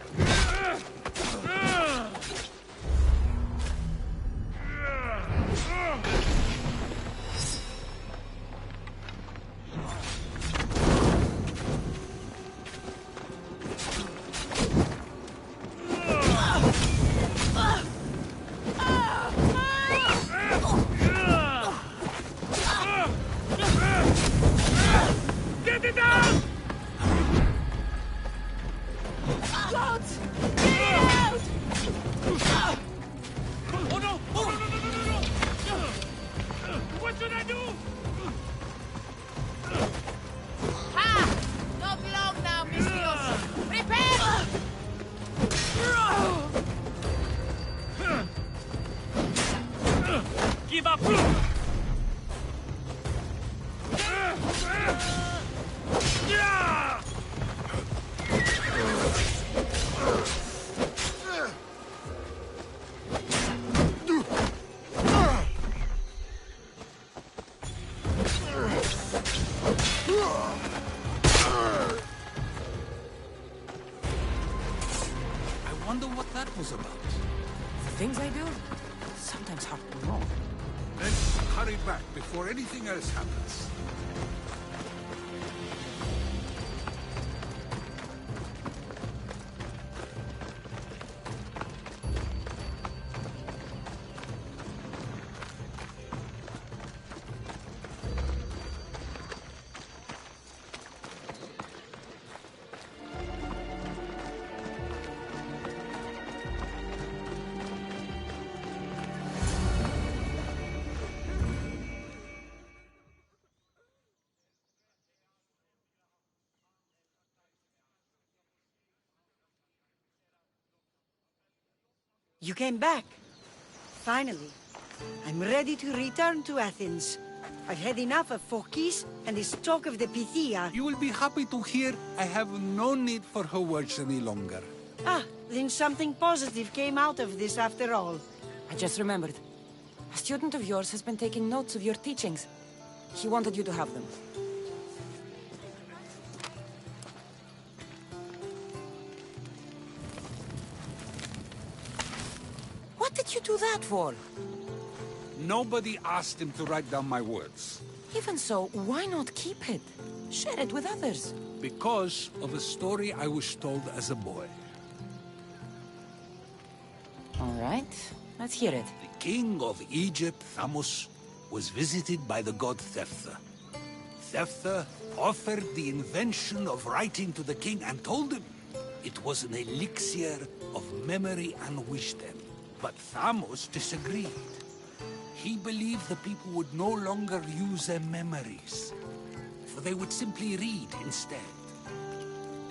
Get it down! Oh no! Oh no! What should I do? Ha! Not long now, Mistios! Prepare! Give up! I wonder what that was about. The things I do, sometimes hard to know. Let's hurry back before anything else happens. You came back. Finally. I'm ready to return to Athens. I've had enough of Phokis and this talk of the Pythia. You will be happy to hear I have no need for her words any longer. Ah, then something positive came out of this after all. I just remembered. A student of yours has been taking notes of your teachings. He wanted you to have them. What did you do that for? Nobody asked him to write down my words. Even so, why not keep it? Share it with others. Because of a story I was told as a boy. All right, let's hear it. The king of Egypt, Thamos, was visited by the god Thephtha. Thephtha offered the invention of writing to the king and told him it was an elixir of memory and wisdom. But Thamos disagreed. He believed the people would no longer use their memories, for they would simply read instead.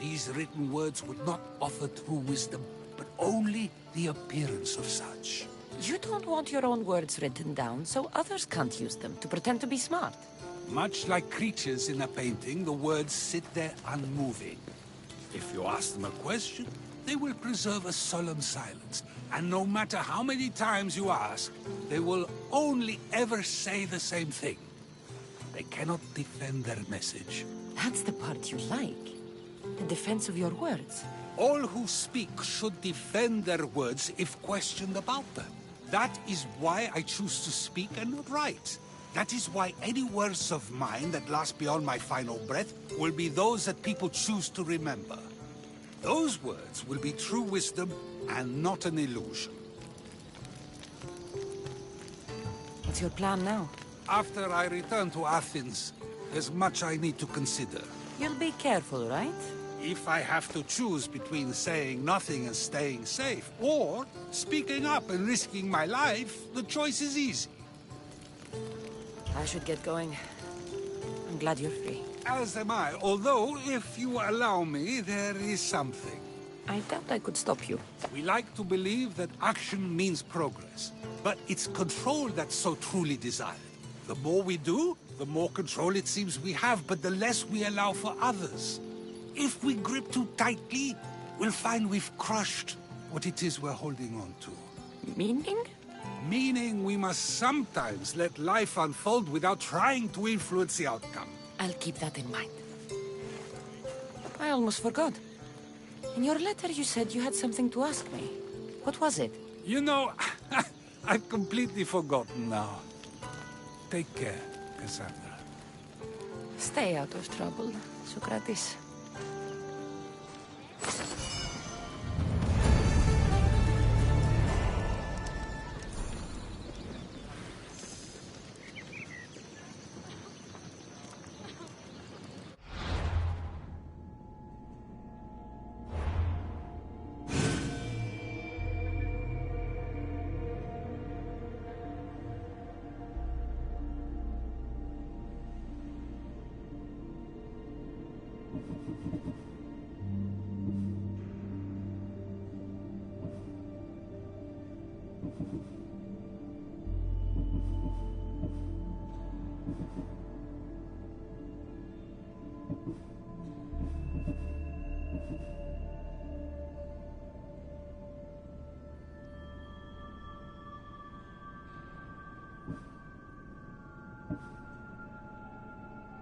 These written words would not offer true wisdom, but only the appearance of such. You don't want your own words written down, so others can't use them to pretend to be smart. Much like creatures in a painting, the words sit there unmoving. If you ask them a question, they will preserve a solemn silence. And no matter how many times you ask, they will only ever say the same thing. They cannot defend their message. That's the part you like. The defense of your words. All who speak should defend their words if questioned about them. That is why I choose to speak and not write. That is why any words of mine that last beyond my final breath will be those that people choose to remember. Those words will be true wisdom and not an illusion. What's your plan now? After I return to Athens, there's much I need to consider. You'll be careful, right? If I have to choose between saying nothing and staying safe, or speaking up and risking my life, the choice is easy. I should get going. I'm glad you're free. As am I, although, if you allow me, there is something. I doubt I could stop you. We like to believe that action means progress, but it's control that's so truly desired. The more we do, the more control it seems we have, but the less we allow for others. If we grip too tightly, we'll find we've crushed what it is we're holding on to. Meaning? Meaning we must sometimes let life unfold without trying to influence the outcome. I'll keep that in mind. I almost forgot. In your letter you said you had something to ask me. What was it? You know, I've completely forgotten now. Take care, Cassandra. Stay out of trouble, Socrates.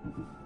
You